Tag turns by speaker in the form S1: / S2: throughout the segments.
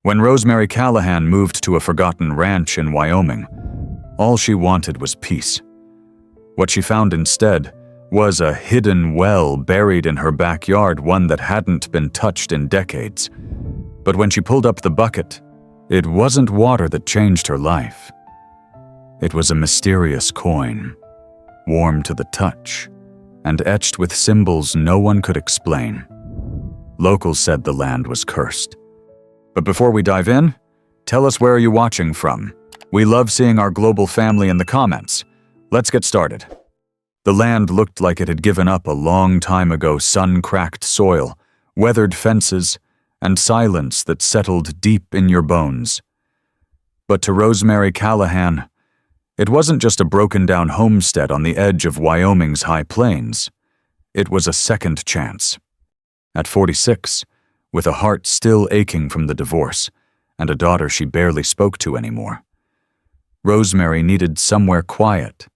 S1: When Rosemary Callahan moved to a forgotten ranch in Wyoming, all she wanted was peace. What she found instead was a hidden well buried in her backyard, one that hadn't been touched in decades. But when she pulled up the bucket, it wasn't water that changed her life. It was a mysterious coin, warm to the touch, and etched with symbols no one could explain. Locals said the land was cursed. But before we dive in, tell us where are you watching from? We love seeing our global family in the comments. Let's get started. The land looked like it had given up a long time ago, sun-cracked soil, weathered fences, and silence that settled deep in your bones. But to Rosemary Callahan, it wasn't just a broken-down homestead on the edge of Wyoming's high plains. It was a second chance. At 46, with a heart still aching from the divorce, and a daughter she barely spoke to anymore, Rosemary needed somewhere quiet,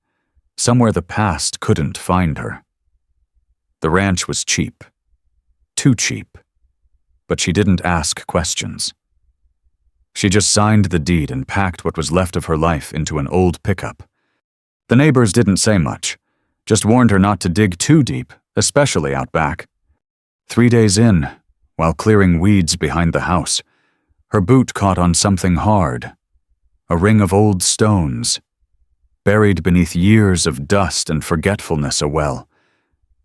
S1: somewhere the past couldn't find her. The ranch was cheap. Too cheap. But she didn't ask questions. She just signed the deed and packed what was left of her life into an old pickup. The neighbors didn't say much, just warned her not to dig too deep, especially out back. 3 days in, while clearing weeds behind the house, her boot caught on something hard, a ring of old stones, buried beneath years of dust and forgetfulness. A well.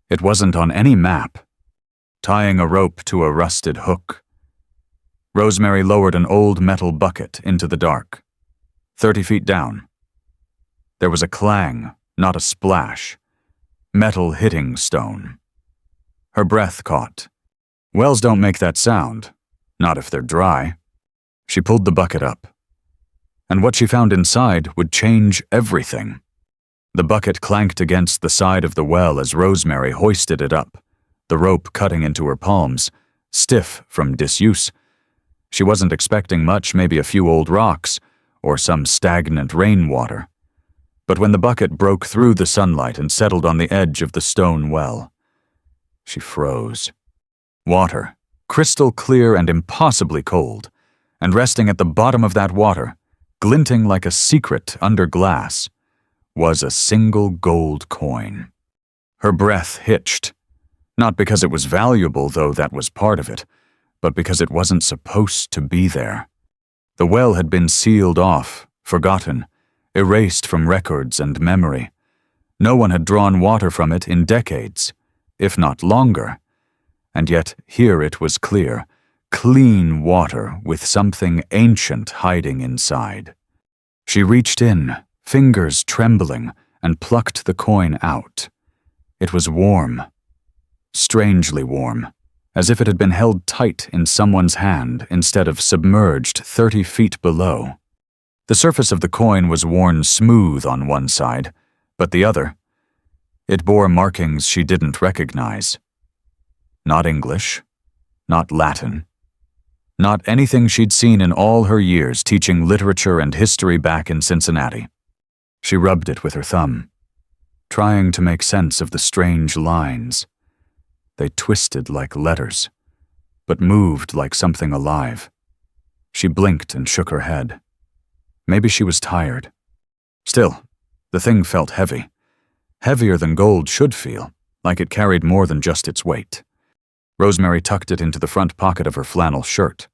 S1: It wasn't on any map. Tying a rope to a rusted hook, Rosemary lowered an old metal bucket into the dark, 30 feet down. There was a clang, not a splash. Metal hitting stone. Her breath caught. Wells don't make that sound, not if they're dry. She pulled the bucket up. And what she found inside would change everything. The bucket clanked against the side of the well as Rosemary hoisted it up, the rope cutting into her palms, stiff from disuse. She wasn't expecting much, maybe a few old rocks, or some stagnant rainwater. But when the bucket broke through the sunlight and settled on the edge of the stone well, she froze. Water, crystal clear and impossibly cold, and resting at the bottom of that water, glinting like a secret under glass, was a single gold coin. Her breath hitched, not because it was valuable, though that was part of it, but because it wasn't supposed to be there. The well had been sealed off, forgotten, erased from records and memory. No one had drawn water from it in decades, if not longer. And yet here it was clear, clean water with something ancient hiding inside. She reached in, fingers trembling, and plucked the coin out. It was warm, strangely warm, as if it had been held tight in someone's hand instead of submerged 30 feet below. The surface of the coin was worn smooth on one side, but the other, it bore markings she didn't recognize. Not English, not Latin, not anything she'd seen in all her years teaching literature and history back in Cincinnati. She rubbed it with her thumb, trying to make sense of the strange lines. They twisted like letters, but moved like something alive. She blinked and shook her head. Maybe she was tired. Still, the thing felt heavy. Heavier than gold should feel, like it carried more than just its weight. Rosemary tucked it into the front pocket of her flannel shirt,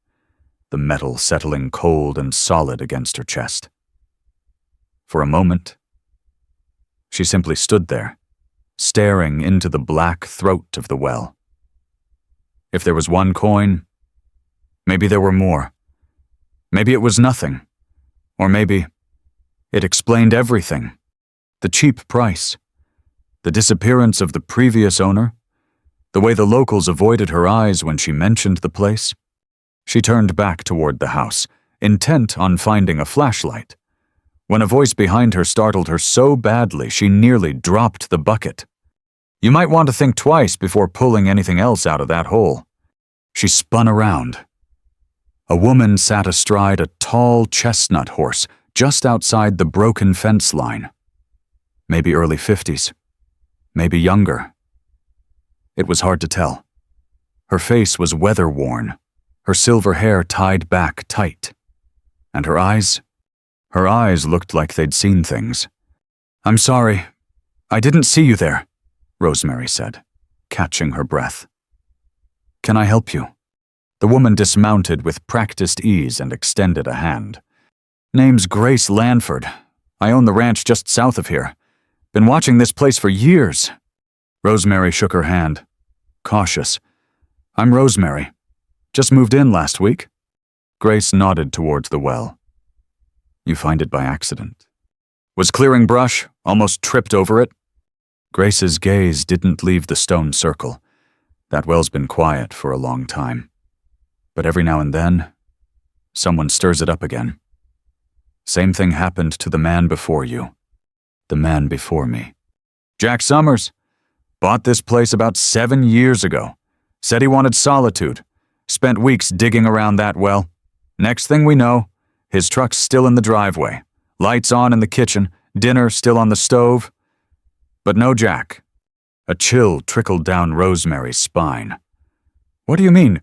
S1: the metal settling cold and solid against her chest. For a moment, she simply stood there, staring into the black throat of the well. If there was one coin, maybe there were more. Maybe it was nothing. Or maybe it explained everything. The cheap price, the disappearance of the previous owner, the way the locals avoided her eyes when she mentioned the place. She turned back toward the house, intent on finding a flashlight, when a voice behind her startled her so badly she nearly dropped the bucket. "You might want to think twice before pulling anything else out of that hole." She spun around. A woman sat astride a tall chestnut horse just outside the broken fence line. Maybe early 50s, maybe younger. It was hard to tell. Her face was weather-worn, her silver hair tied back tight. And her eyes? Her eyes looked like they'd seen things. "I'm sorry. I didn't see you there," Rosemary said, catching her breath. "Can I help you?" The woman dismounted with practiced ease and extended a hand. "Name's Grace Lanford. I own the ranch just south of here. Been watching this place for years." Rosemary shook her hand, cautious. "I'm Rosemary. Just moved in last week." Grace nodded towards the well. "You find it by accident?" "Was clearing brush, almost tripped over it." Grace's gaze didn't leave the stone circle. That well's been quiet for a long time. But every now and then, someone stirs it up again. Same thing happened to the man before you. The man before me. Jack Summers. Bought this place about 7 years ago. Said he wanted solitude. Spent weeks digging around that well. Next thing we know, his truck's still in the driveway. Lights on in the kitchen, dinner still on the stove. But no Jack. A chill trickled down Rosemary's spine. "What do you mean?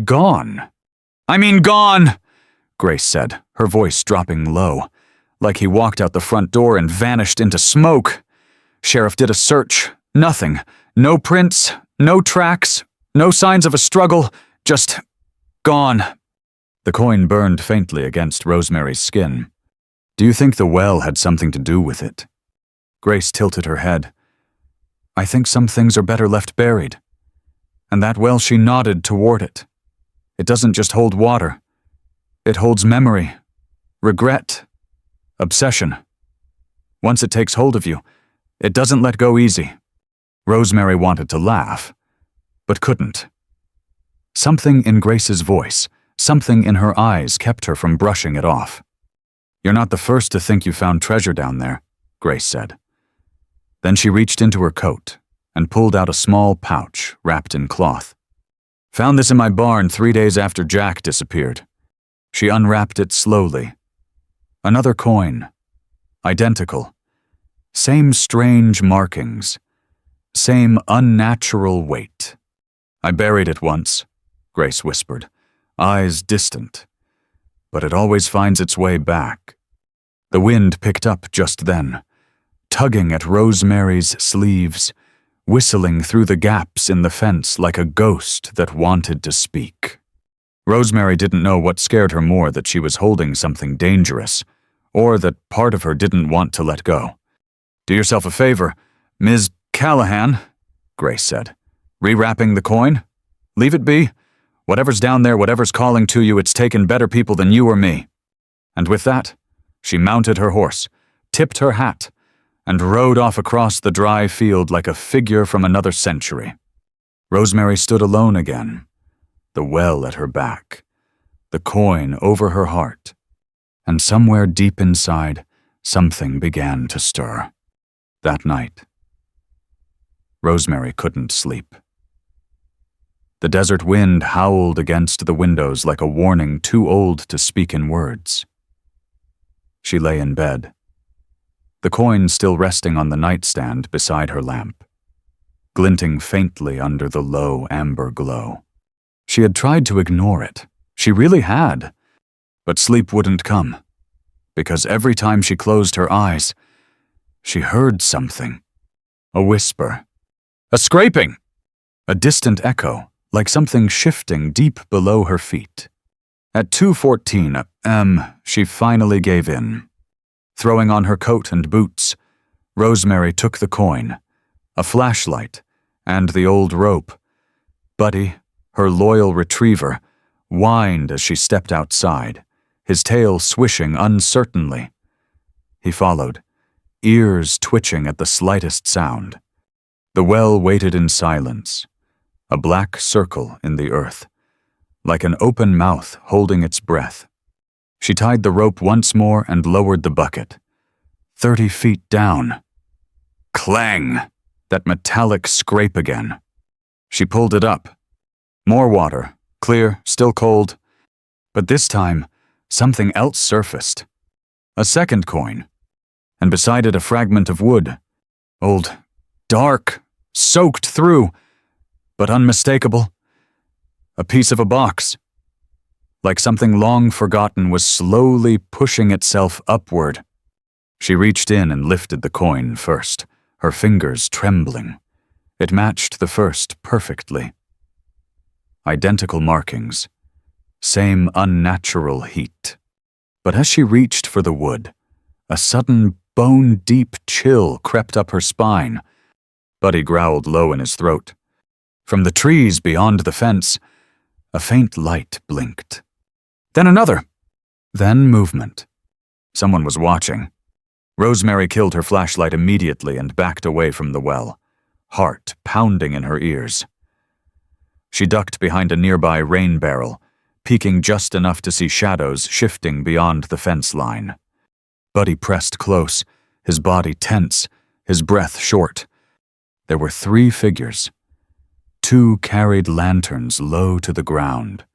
S1: Gone?" "I mean gone!" Grace said, her voice dropping low, like he walked out the front door and vanished into smoke. Sheriff did a search. Nothing. No prints, no tracks, no signs of a struggle, just gone. The coin burned faintly against Rosemary's skin. "Do you think the well had something to do with it?" Grace tilted her head. "I think some things are better left buried." And that well, she nodded toward it. "It doesn't just hold water. It holds memory, regret, obsession. Once it takes hold of you, it doesn't let go easy." Rosemary wanted to laugh, but couldn't. Something in Grace's voice, something in her eyes kept her from brushing it off. "You're not the first to think you found treasure down there," Grace said. Then she reached into her coat and pulled out a small pouch wrapped in cloth. "Found this in my barn 3 days after Jack disappeared." She unwrapped it slowly. Another coin. Identical. Same strange markings. Same unnatural weight. "I buried it once," Grace whispered, eyes distant. "But it always finds its way back." The wind picked up just then, tugging at Rosemary's sleeves, whistling through the gaps in the fence like a ghost that wanted to speak. Rosemary didn't know what scared her more, that she was holding something dangerous, or that part of her didn't want to let go. "Do yourself a favor, Ms. Callahan," Grace said, rewrapping the coin. "Leave it be. Whatever's down there, whatever's calling to you, it's taken better people than you or me." And with that, she mounted her horse, tipped her hat, and rode off across the dry field like a figure from another century. Rosemary stood alone again, the well at her back, the coin over her heart, and somewhere deep inside, something began to stir. That night, Rosemary couldn't sleep. The desert wind howled against the windows like a warning too old to speak in words. She lay in bed, the coin still resting on the nightstand beside her lamp, glinting faintly under the low amber glow. She had tried to ignore it. She really had. But sleep wouldn't come, because every time she closed her eyes, she heard something. A whisper. A scraping! A distant echo, like something shifting deep below her feet. At 2:14 a.m., she finally gave in. Throwing on her coat and boots, Rosemary took the coin, a flashlight, and the old rope. Buddy, her loyal retriever, whined as she stepped outside, his tail swishing uncertainly. He followed, ears twitching at the slightest sound. The well waited in silence, a black circle in the earth, like an open mouth holding its breath. She tied the rope once more and lowered the bucket. 30 feet down. Clang! That metallic scrape again. She pulled it up. More water, clear, still cold. But this time, something else surfaced. A second coin. And beside it a fragment of wood. Old, dark, soaked through, but unmistakable. A piece of a box, like something long forgotten was slowly pushing itself upward. She reached in and lifted the coin first, her fingers trembling. It matched the first perfectly. Identical markings. Same unnatural heat. But as she reached for the wood, a sudden bone-deep chill crept up her spine. Buddy growled low in his throat. From the trees beyond the fence, a faint light blinked. Then another. Then movement. Someone was watching. Rosemary killed her flashlight immediately and backed away from the well, heart pounding in her ears. She ducked behind a nearby rain barrel, peeking just enough to see shadows shifting beyond the fence line. Buddy pressed close, his body tense, his breath short. There were 3 figures. 2 carried lanterns low to the ground.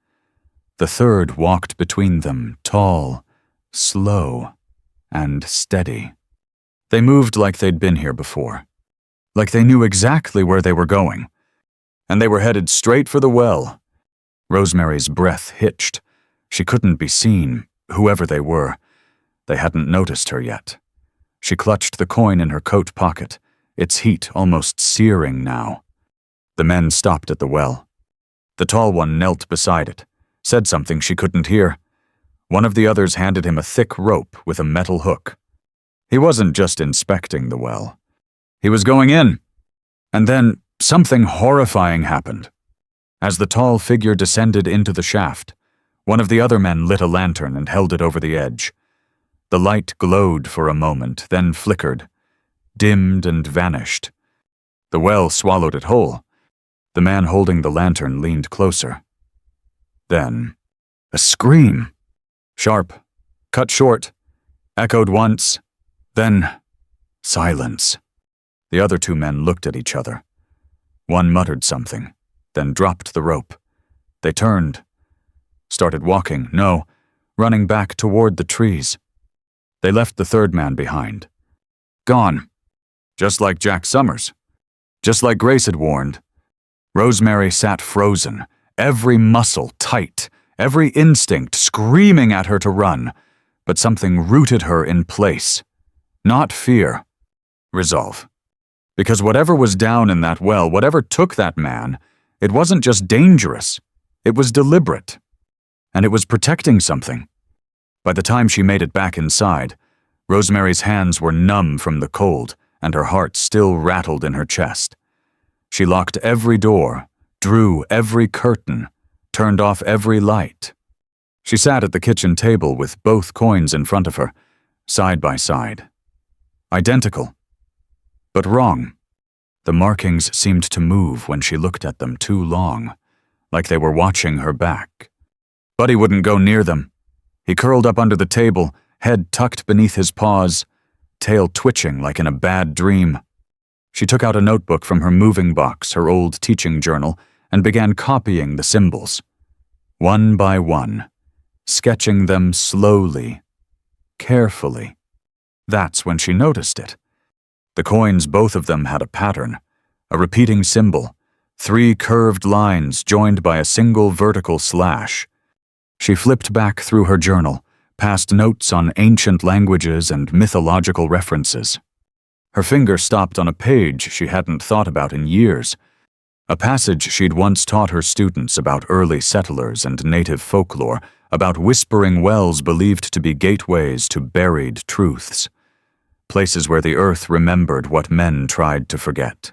S1: The third walked between them, tall, slow, and steady. They moved like they'd been here before, like they knew exactly where they were going, and they were headed straight for the well. Rosemary's breath hitched. She couldn't be seen, whoever they were. They hadn't noticed her yet. She clutched the coin in her coat pocket, its heat almost searing now. The men stopped at the well. The tall one knelt beside it, said something she couldn't hear. One of the others handed him a thick rope with a metal hook. He wasn't just inspecting the well. He was going in. And then something horrifying happened. As the tall figure descended into the shaft, one of the other men lit a lantern and held it over the edge. The light glowed for a moment, then flickered, dimmed and vanished. The well swallowed it whole. The man holding the lantern leaned closer. Then, a scream. Sharp, cut short, echoed once, then silence. The other 2 men looked at each other. One muttered something, then dropped the rope. They turned, started walking, running back toward the trees. They left the third man behind. Gone. Just like Jack Summers. Just like Grace had warned. Rosemary sat frozen, every muscle tight, every instinct screaming at her to run, but something rooted her in place. Not fear. Resolve. Because whatever was down in that well, whatever took that man, it wasn't just dangerous. It was deliberate. And it was protecting something. By the time she made it back inside, Rosemary's hands were numb from the cold, and her heart still rattled in her chest. She locked every door, drew every curtain, turned off every light. She sat at the kitchen table with both coins in front of her, side by side. Identical. But wrong. The markings seemed to move when she looked at them too long, like they were watching her back. Buddy wouldn't go near them. He curled up under the table, head tucked beneath his paws, tail twitching like in a bad dream. She took out a notebook from her moving box, her old teaching journal, and began copying the symbols. One by one, sketching them slowly, carefully. That's when she noticed it. The coins, both of them, had a pattern, a repeating symbol, 3 curved lines joined by a single vertical slash. She flipped back through her journal, past notes on ancient languages and mythological references. Her finger stopped on a page she hadn't thought about in years, a passage she'd once taught her students about early settlers and native folklore, about whispering wells believed to be gateways to buried truths, places where the earth remembered what men tried to forget.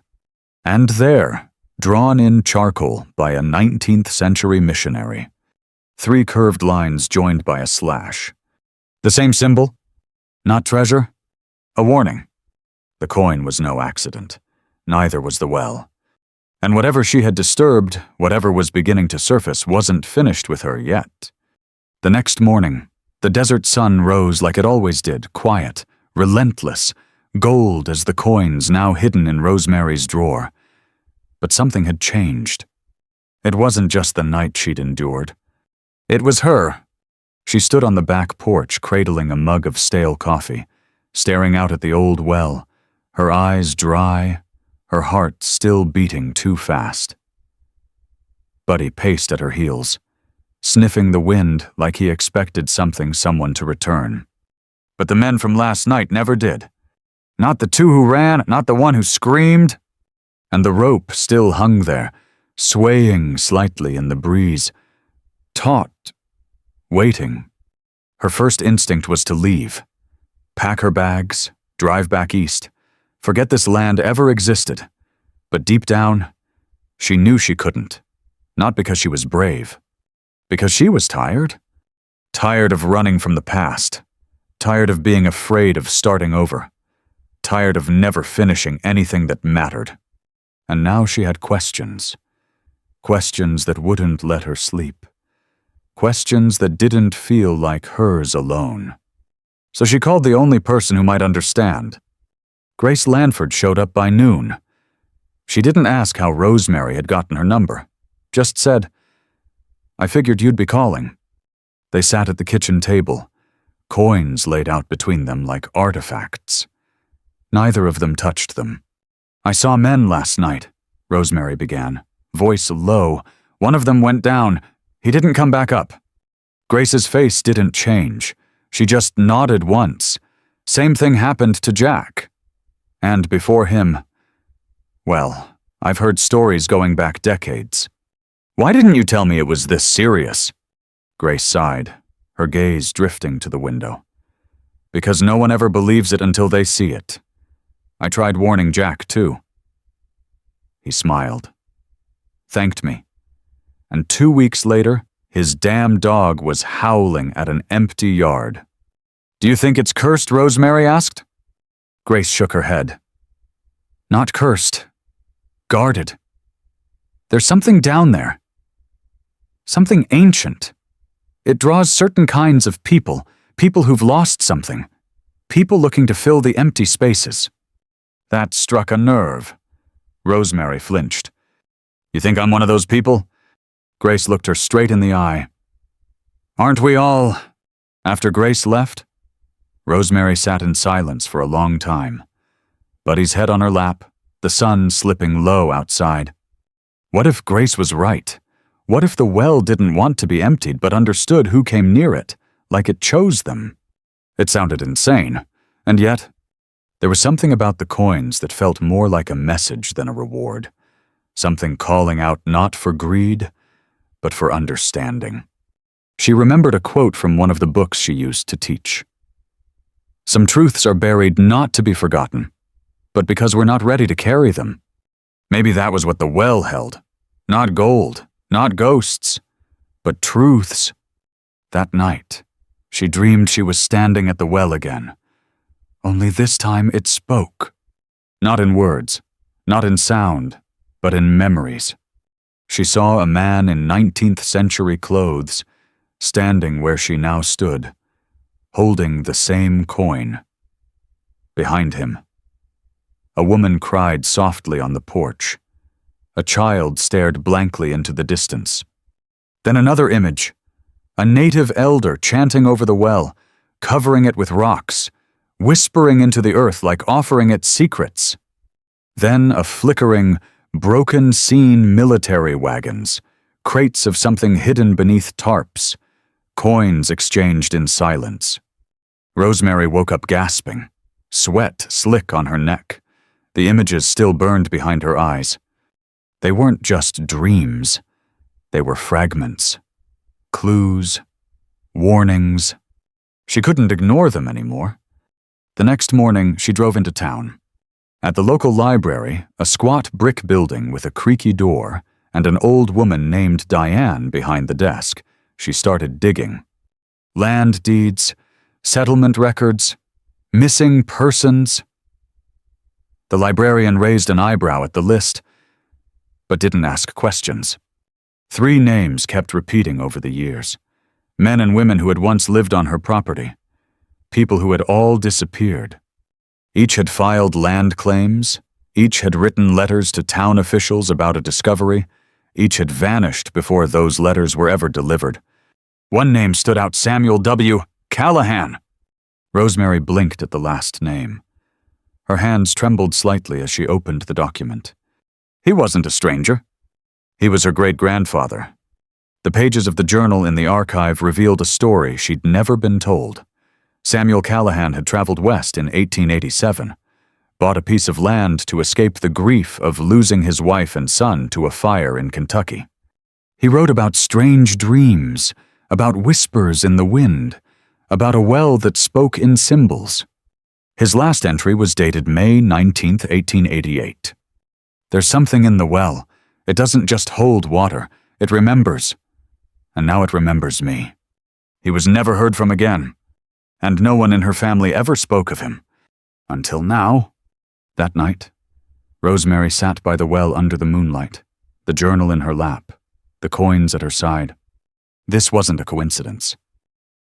S1: And there, drawn in charcoal by a 19th century missionary, 3 curved lines joined by a slash. The same symbol? Not treasure? A warning. The coin was no accident. Neither was the well. And whatever she had disturbed, whatever was beginning to surface, wasn't finished with her yet. The next morning, the desert sun rose like it always did, quiet, relentless, gold as the coins now hidden in Rosemary's drawer. But something had changed. It wasn't just the night she'd endured. It was her. She stood on the back porch, cradling a mug of stale coffee, staring out at the old well, her eyes dry, her heart still beating too fast. Buddy paced at her heels. sniffing the wind like he expected someone to return. But the men from last night never did. Not the two who ran, not the one who screamed. And the rope still hung there, swaying slightly in the breeze, taut, waiting. Her first instinct was to leave. Pack her bags, drive back east, forget this land ever existed. But deep down, she knew she couldn't. Not because she was brave. Because she was tired. Tired of running from the past. Tired of being afraid of starting over. Tired of never finishing anything that mattered. And now she had questions. Questions that wouldn't let her sleep. Questions that didn't feel like hers alone. So she called the only person who might understand. Grace Lanford showed up by noon. She didn't ask how Rosemary had gotten her number. Just said, "I figured you'd be calling." They sat at the kitchen table, coins laid out between them like artifacts. Neither of them touched them. "I saw men last night," Rosemary began, voice low. "One of them went down. He didn't come back up." Grace's face didn't change. She just nodded once. Same thing happened to Jack. And before him, well, I've heard stories going back decades. "Why didn't you tell me it was this serious?" Grace sighed, her gaze drifting to the window. "Because no one ever believes it until they see it. I tried warning Jack, too." He smiled, thanked me, and 2 weeks later, his damn dog was howling at an empty yard. "Do you think it's cursed?" Rosemary asked. Grace shook her head. "Not cursed. Guarded. There's something down there. Something ancient. It draws certain kinds of people, people who've lost something, people looking to fill the empty spaces." That struck a nerve. Rosemary flinched. "You think I'm one of those people?" Grace looked her straight in the eye. "Aren't we all?" After Grace left, Rosemary sat in silence for a long time, Buddy's head on her lap, the sun slipping low outside. What if Grace was right? What if the well didn't want to be emptied but understood who came near it, like it chose them? It sounded insane, and yet there was something about the coins that felt more like a message than a reward, something calling out not for greed, but for understanding. She remembered a quote from one of the books she used to teach. "Some truths are buried not to be forgotten, but because we're not ready to carry them." Maybe that was what the well held. Not gold, not ghosts, but truths. That night, she dreamed she was standing at the well again. Only this time it spoke. Not in words, not in sound, but in memories. She saw a man in 19th century clothes, standing where she now stood, holding the same coin. Behind him, a woman cried softly on the porch. A child stared blankly into the distance. Then another image, a native elder chanting over the well, covering it with rocks, whispering into the earth like offering it secrets. Then a flickering, broken-seen military wagons, crates of something hidden beneath tarps, coins exchanged in silence. Rosemary woke up gasping, sweat slick on her neck. The images still burned behind her eyes. They weren't just dreams. They were fragments, clues, warnings. She couldn't ignore them anymore. The next morning, she drove into town. At the local library, a squat brick building with a creaky door and an old woman named Diane behind the desk, she started digging. Land deeds, settlement records, missing persons. The librarian raised an eyebrow at the list, but didn't ask questions. 3 names kept repeating over the years. Men and women who had once lived on her property. People who had all disappeared. Each had filed land claims. Each had written letters to town officials about a discovery. Each had vanished before those letters were ever delivered. One name stood out: Samuel W. Callahan. Rosemary blinked at the last name. Her hands trembled slightly as she opened the document. He wasn't a stranger. He was her great-grandfather. The pages of the journal in the archive revealed a story she'd never been told. Samuel Callahan had traveled west in 1887, bought a piece of land to escape the grief of losing his wife and son to a fire in Kentucky. He wrote about strange dreams, about whispers in the wind, about a well that spoke in symbols. His last entry was dated May 19, 1888. There's something in the well. It doesn't just hold water, it remembers. And now it remembers me. He was never heard from again, and no one in her family ever spoke of him. Until now. That night, Rosemary sat by the well under the moonlight, the journal in her lap, the coins at her side. This wasn't a coincidence.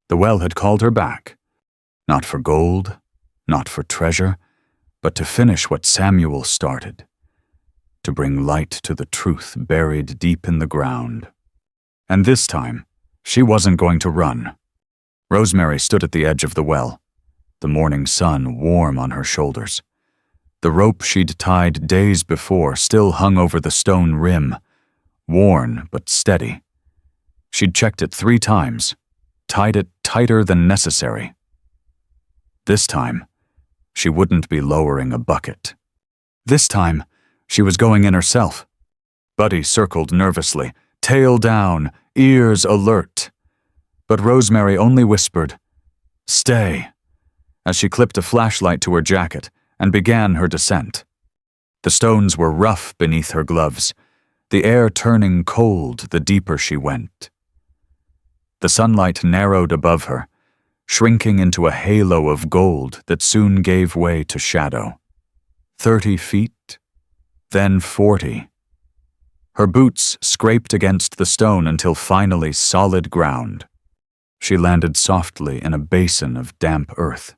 S1: The well had called her back, not for gold, not for treasure, but to finish what Samuel started, to bring light to the truth buried deep in the ground. And this time, she wasn't going to run. Rosemary stood at the edge of the well, the morning sun warm on her shoulders. The rope she'd tied days before still hung over the stone rim, worn but steady. She'd checked it 3 times, tied it tighter than necessary. This time, she wouldn't be lowering a bucket. This time, she was going in herself. Buddy circled nervously, tail down, ears alert. But Rosemary only whispered, "Stay," as she clipped a flashlight to her jacket and began her descent. The stones were rough beneath her gloves, the air turning cold the deeper she went. The sunlight narrowed above her, shrinking into a halo of gold that soon gave way to shadow. 30 feet, then 40. Her boots scraped against the stone until finally solid ground. She landed softly in a basin of damp earth.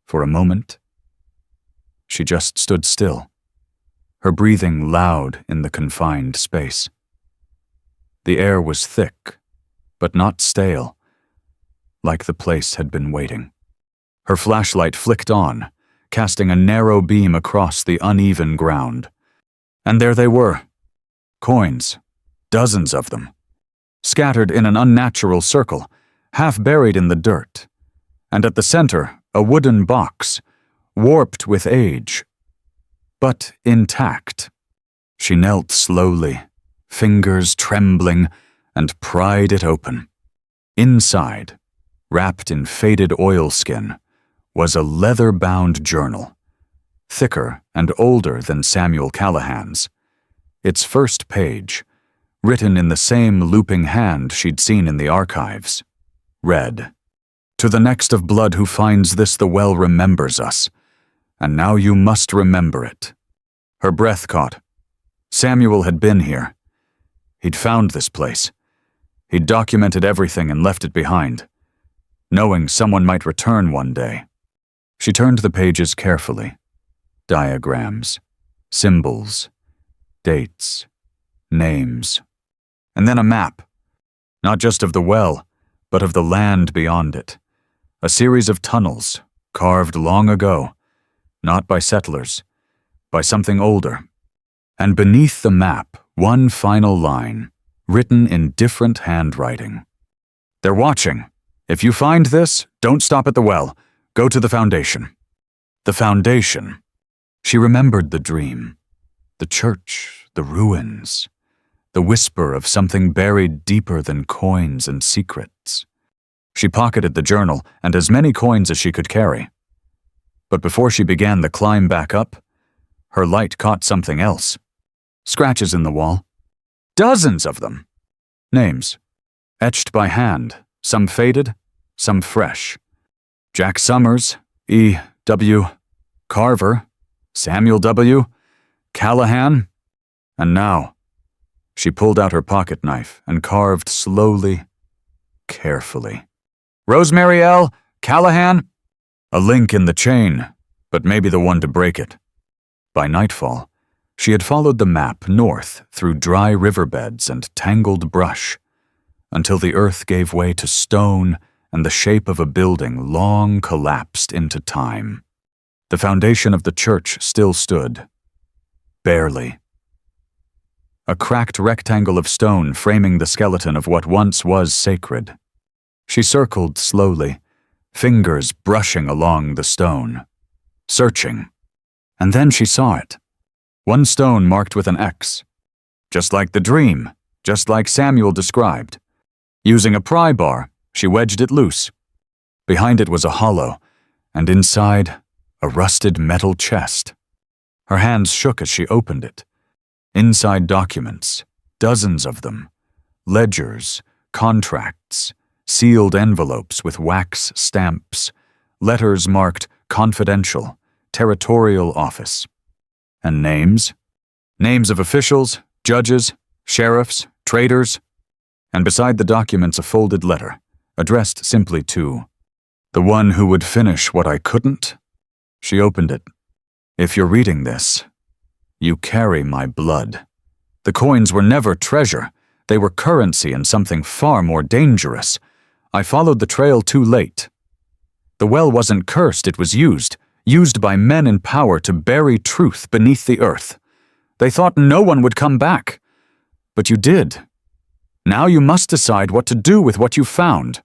S1: For a moment, she just stood still, her breathing loud in the confined space. The air was thick, but not stale, like the place had been waiting. Her flashlight flicked on, casting a narrow beam across the uneven ground. And there they were, coins, dozens of them, scattered in an unnatural circle, half buried in the dirt, and at the center, a wooden box, warped with age, but intact. She knelt slowly, fingers trembling, and pried it open. Inside, wrapped in faded oilskin, was a leather-bound journal, thicker and older than Samuel Callahan's. Its first page, written in the same looping hand she'd seen in the archives, read, "To the next of blood who finds this, the well remembers us, and now you must remember it." Her breath caught. Samuel had been here. He'd found this place. He'd documented everything and left it behind, knowing someone might return one day. She turned the pages carefully. Diagrams, symbols, dates, names, and then a map, not just of the well, but of the land beyond it. A series of tunnels, carved long ago, not by settlers, by something older. And beneath the map, one final line, written in different handwriting. "They're watching. If you find this, don't stop at the well. Go to the foundation." The foundation. She remembered the dream, the church, the ruins, the whisper of something buried deeper than coins and secrets. She pocketed the journal and as many coins as she could carry. But before she began the climb back up, her light caught something else. Scratches in the wall. Dozens of them. Names. Etched by hand, some faded, some fresh. Jack Summers, E. W. Carver, Samuel W. Callahan. And now, she pulled out her pocket knife and carved slowly, carefully. "Rosemary L. Callahan?" A link in the chain, but maybe the one to break it. By nightfall, she had followed the map north through dry riverbeds and tangled brush, until the earth gave way to stone and the shape of a building long collapsed into time. The foundation of the church still stood, barely. a cracked rectangle of stone framing the skeleton of what once was sacred. She circled slowly, fingers brushing along the stone, searching. And then she saw it. One stone marked with an X. Just like the dream, just like Samuel described. Using a pry bar, she wedged it loose. Behind it was a hollow, and inside, a rusted metal chest. Her hands shook as she opened it. Inside documents, dozens of them. Ledgers, contracts, sealed envelopes with wax stamps, letters marked confidential, territorial office. And names? Names of officials, judges, sheriffs, traders. And beside the documents a folded letter, addressed simply to the one who would finish what I couldn't. She opened it. If you're reading this, you carry my blood. The coins were never treasure. They were currency and something far more dangerous. I followed the trail too late. The well wasn't cursed, it was used by men in power to bury truth beneath the earth. They thought no one would come back. But you did. Now you must decide what to do with what you found.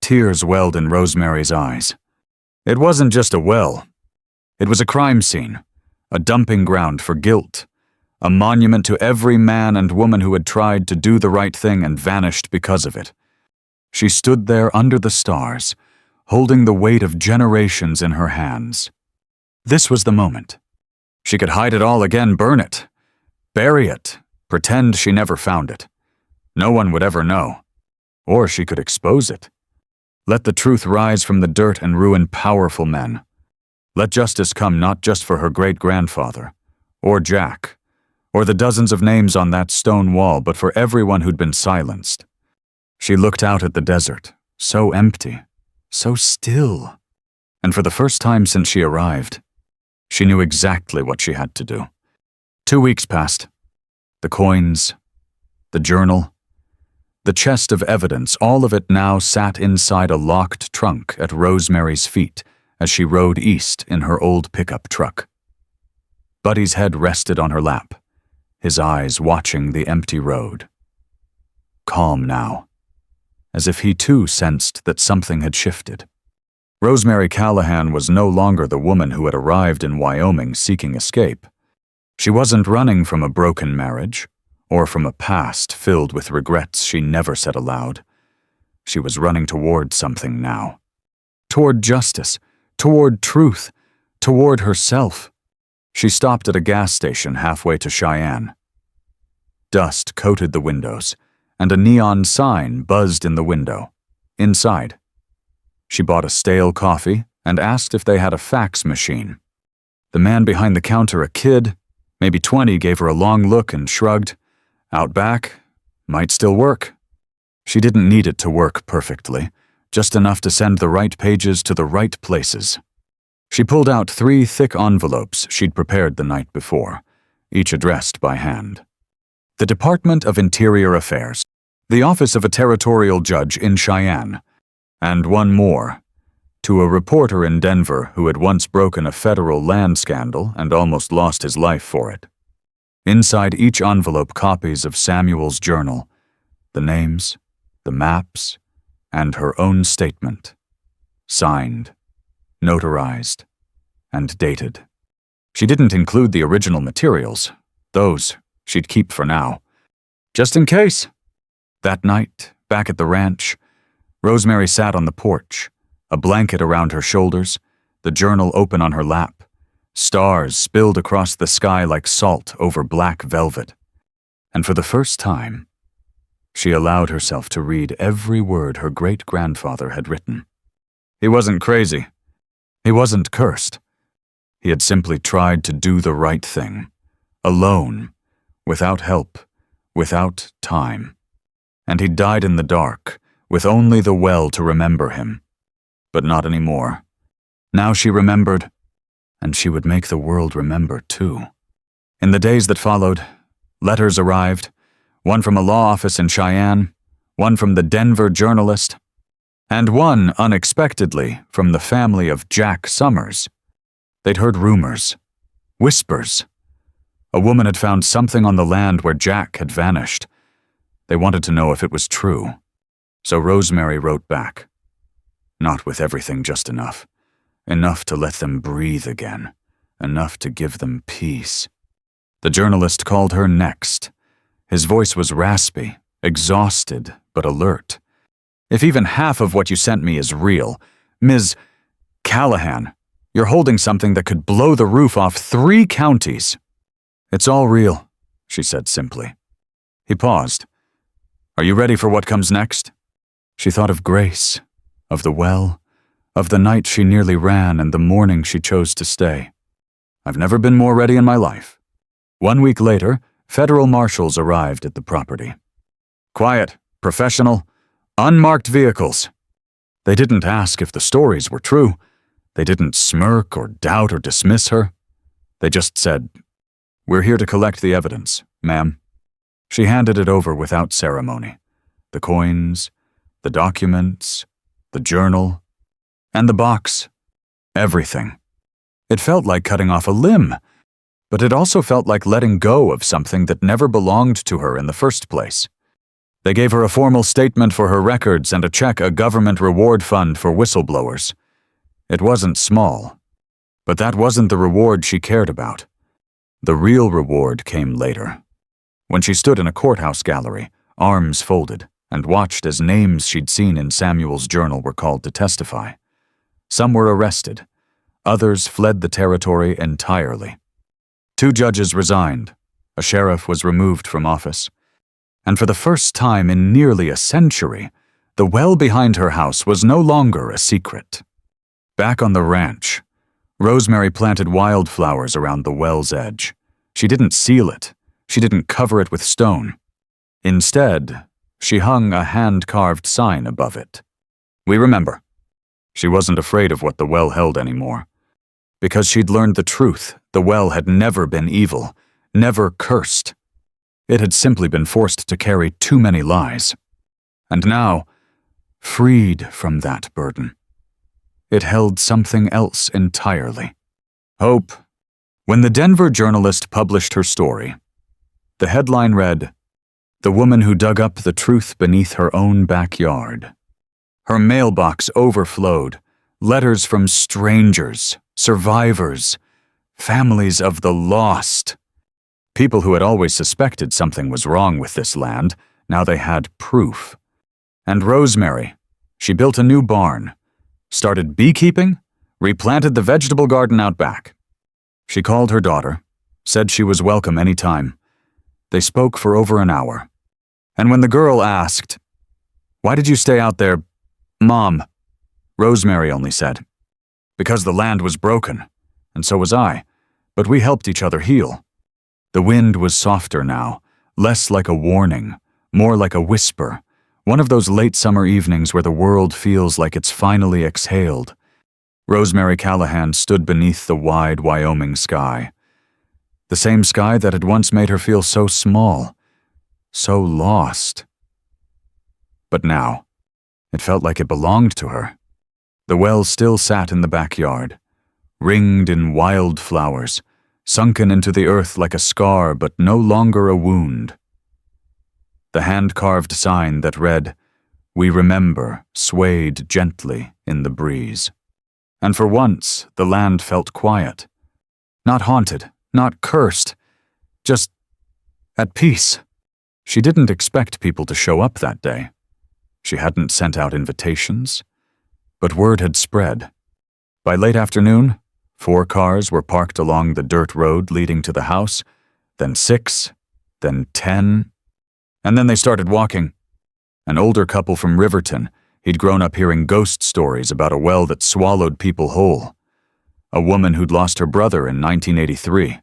S1: Tears welled in Rosemary's eyes. It wasn't just a well. It was a crime scene, a dumping ground for guilt, a monument to every man and woman who had tried to do the right thing and vanished because of it. She stood there under the stars, holding the weight of generations in her hands. This was the moment. She could hide it all again, burn it, bury it, pretend she never found it. No one would ever know. Or she could expose it. Let the truth rise from the dirt and ruin powerful men. Let justice come not just for her great-grandfather, or Jack, or the dozens of names on that stone wall, but for everyone who'd been silenced. She looked out at the desert, so empty, so still. And for the first time since she arrived, she knew exactly what she had to do. 2 weeks passed. The coins, the journal, the chest of evidence, all of it now sat inside a locked trunk at Rosemary's feet as she rode east in her old pickup truck. Buddy's head rested on her lap, his eyes watching the empty road. Calm now, as if he too sensed that something had shifted. Rosemary Callahan was no longer the woman who had arrived in Wyoming seeking escape. She wasn't running from a broken marriage, or from a past filled with regrets she never said aloud. She was running toward something now. Toward justice, toward truth, toward herself. She stopped at a gas station halfway to Cheyenne. Dust coated the windows, and a neon sign buzzed in the window. Inside. She bought a stale coffee and asked if they had a fax machine. The man behind the counter, a kid, maybe 20, gave her a long look and shrugged. Out back, might still work. She didn't need it to work perfectly, just enough to send the right pages to the right places. She pulled out 3 thick envelopes she'd prepared the night before, each addressed by hand. The Department of Interior Affairs, the Office of a Territorial Judge in Cheyenne, and one more, to a reporter in Denver who had once broken a federal land scandal and almost lost his life for it. Inside each envelope, copies of Samuel's journal, the names, the maps, and her own statement. Signed, notarized, and dated. She didn't include the original materials. Those she'd keep for now. Just in case. That night, back at the ranch, Rosemary sat on the porch, a blanket around her shoulders, the journal open on her lap. Stars spilled across the sky like salt over black velvet. And for the first time, she allowed herself to read every word her great-grandfather had written. He wasn't crazy. He wasn't cursed. He had simply tried to do the right thing, alone, without help, without time. And he died in the dark, with only the well to remember him. But not anymore. Now she remembered, and she would make the world remember too. In the days that followed, letters arrived, one from a law office in Cheyenne, one from the Denver journalist, and one, unexpectedly, from the family of Jack Summers. They'd heard rumors, whispers, A woman had found something on the land where Jack had vanished. They wanted to know if it was true. So Rosemary wrote back. Not with everything just enough. Enough to let them breathe again. Enough to give them peace. The journalist called her next. His voice was raspy, exhausted, but alert. If even half of what you sent me is real, Ms. Callahan, you're holding something that could blow the roof off 3 counties. It's all real, she said simply. He paused. Are you ready for what comes next? She thought of Grace, of the well, of the night she nearly ran and the morning she chose to stay. I've never been more ready in my life. 1 week later, federal marshals arrived at the property. Quiet, professional, unmarked vehicles. They didn't ask if the stories were true. They didn't smirk or doubt or dismiss her. They just said, "We're here to collect the evidence, ma'am." She handed it over without ceremony. The coins, the documents, the journal, and the box. Everything. It felt like cutting off a limb, but it also felt like letting go of something that never belonged to her in the first place. They gave her a formal statement for her records and a government reward fund for whistleblowers. It wasn't small, but that wasn't the reward she cared about. The real reward came later, when she stood in a courthouse gallery, arms folded, and watched as names she'd seen in Samuel's journal were called to testify. Some were arrested. Others fled the territory entirely. 2 judges resigned. A sheriff was removed from office. And for the first time in nearly a century, the well behind her house was no longer a secret. Back on the ranch, Rosemary planted wildflowers around the well's edge. She didn't seal it. She didn't cover it with stone. Instead, she hung a hand-carved sign above it. We remember. She wasn't afraid of what the well held anymore. Because she'd learned the truth, the well had never been evil, never cursed. It had simply been forced to carry too many lies. And now, freed from that burden, it held something else entirely. Hope. When the Denver journalist published her story, the headline read, "The woman who dug up the truth beneath her own backyard." Her mailbox overflowed, letters from strangers, survivors, families of the lost. People who had always suspected something was wrong with this land, now they had proof. And Rosemary, she built a new barn, started beekeeping, replanted the vegetable garden out back. She called her daughter, said she was welcome any time. They spoke for over an hour. And when the girl asked, "Why did you stay out there, Mom?" Rosemary only said, "Because the land was broken, and so was I, but we helped each other heal." The wind was softer now, less like a warning, more like a whisper, one of those late summer evenings where the world feels like it's finally exhaled. Rosemary Callahan stood beneath the wide Wyoming sky. The same sky that had once made her feel so small, so lost. But now, it felt like it belonged to her. The well still sat in the backyard, ringed in wildflowers, sunken into the earth like a scar but no longer a wound. The hand-carved sign that read, "We remember," swayed gently in the breeze. And for once, the land felt quiet. Not haunted, not cursed, just at peace. She didn't expect people to show up that day. She hadn't sent out invitations, but word had spread. By late afternoon, 4 cars were parked along the dirt road leading to the house, then 6, then 10, and then they started walking. An older couple from Riverton, he'd grown up hearing ghost stories about a well that swallowed people whole. A woman who'd lost her brother in 1983.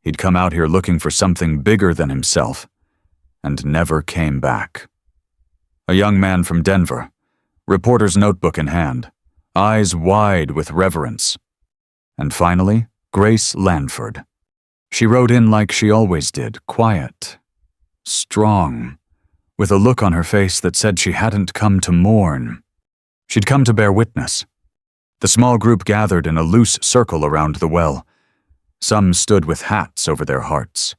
S1: He'd come out here looking for something bigger than himself, and never came back. A young man from Denver, reporter's notebook in hand, eyes wide with reverence. And finally, Grace Lanford. She rode in like she always did, quiet, strong, with a look on her face that said she hadn't come to mourn. She'd come to bear witness. The small group gathered in a loose circle around the well. Some stood with hats over their hearts.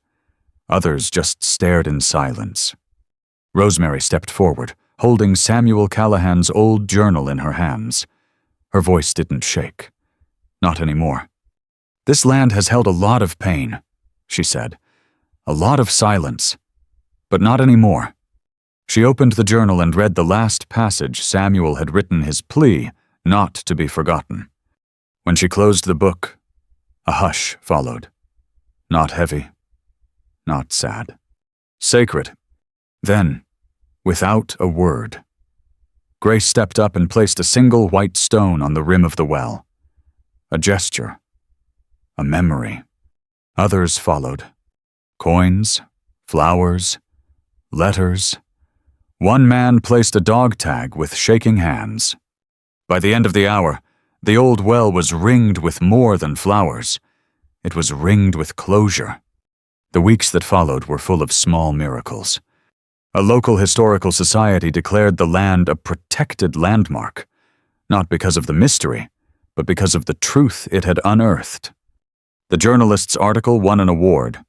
S1: Others just stared in silence. Rosemary stepped forward, holding Samuel Callahan's old journal in her hands. Her voice didn't shake. Not anymore. "This land has held a lot of pain," she said. "A lot of silence. But not anymore." She opened the journal and read the last passage Samuel had written his plea not to be forgotten. When she closed the book, a hush followed. Not heavy, not sad. Sacred. Then, without a word, Grace stepped up and placed a single white stone on the rim of the well. A gesture. A memory. Others followed. Coins, flowers, letters. One man placed a dog tag with shaking hands. By the end of the hour, the old well was ringed with more than flowers. It was ringed with closure. The weeks that followed were full of small miracles. A local historical society declared the land a protected landmark, not because of the mystery, but because of the truth it had unearthed. The journalist's article won an award.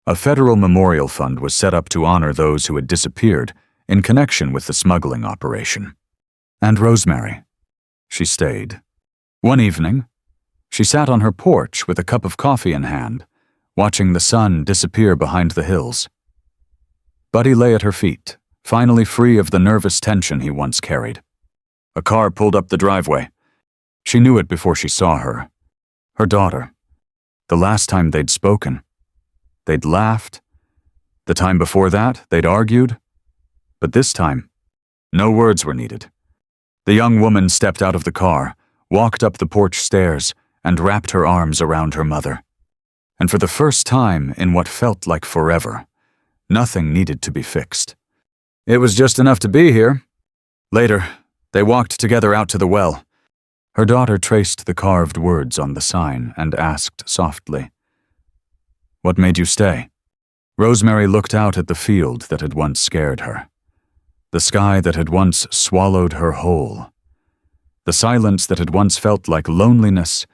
S1: A federal memorial fund was set up to honor those who had disappeared in connection with the smuggling operation. And Rosemary. She stayed. One evening, she sat on her porch with a cup of coffee in hand, watching the sun disappear behind the hills. Buddy lay at her feet, finally free of the nervous tension he once carried. A car pulled up the driveway. She knew it before she saw her. Her daughter. The last time they'd spoken. They'd laughed. The time before that, they'd argued. But this time, no words were needed. The young woman stepped out of the car, walked up the porch stairs, and wrapped her arms around her mother. And for the first time in what felt like forever, nothing needed to be fixed. It was just enough to be here. Later, they walked together out to the well. Her daughter traced the carved words on the sign and asked softly, "What made you stay?" Rosemary looked out at the field that had once scared her. The sky that had once swallowed her whole. The silence that had once felt like loneliness,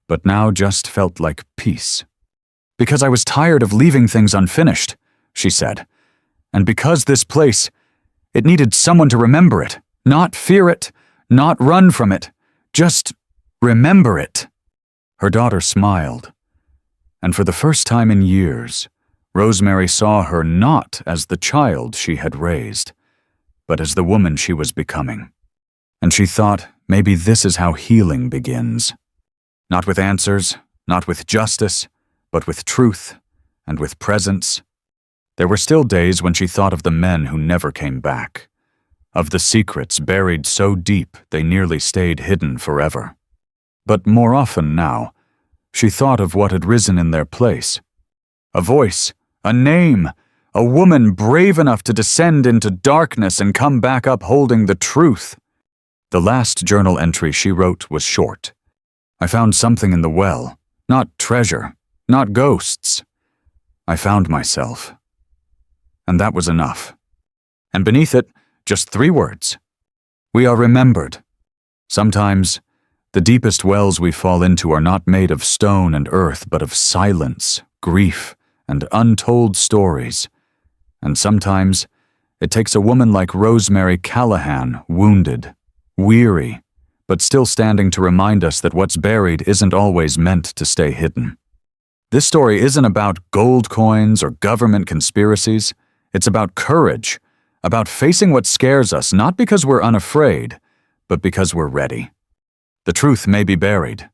S1: but now just felt like peace. "Because I was tired of leaving things unfinished," she said. "And because this place, it needed someone to remember it, not fear it, not run from it, just remember it." Her daughter smiled. And for the first time in years, Rosemary saw her not as the child she had raised, but as the woman she was becoming. And she thought, maybe this is how healing begins. Not with answers, not with justice, but with truth and with presence. There were still days when she thought of the men who never came back, of the secrets buried so deep they nearly stayed hidden forever. But more often now, she thought of what had risen in their place. A voice, a name, a woman brave enough to descend into darkness and come back up holding the truth. The last journal entry she wrote was short. "I found something in the well, not treasure, not ghosts. I found myself." And that was enough. And beneath it, just 3 words. "We are remembered." Sometimes, the deepest wells we fall into are not made of stone and earth, but of silence, grief, and untold stories. And sometimes, it takes a woman like Rosemary Callahan, wounded, weary, but still standing to remind us that what's buried isn't always meant to stay hidden. This story isn't about gold coins or government conspiracies. It's about courage, about facing what scares us, not because we're unafraid, but because we're ready. The truth may be buried,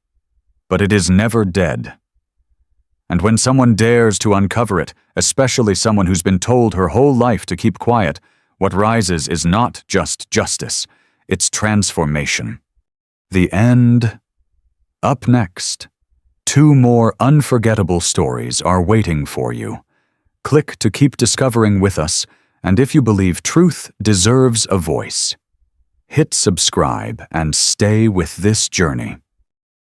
S1: but it is never dead. And when someone dares to uncover it, especially someone who's been told her whole life to keep quiet, what rises is not just justice, it's transformation. The end. Up next, 2 more unforgettable stories are waiting for you. Click to keep discovering with us, and if you believe truth deserves a voice, hit subscribe and stay with this journey.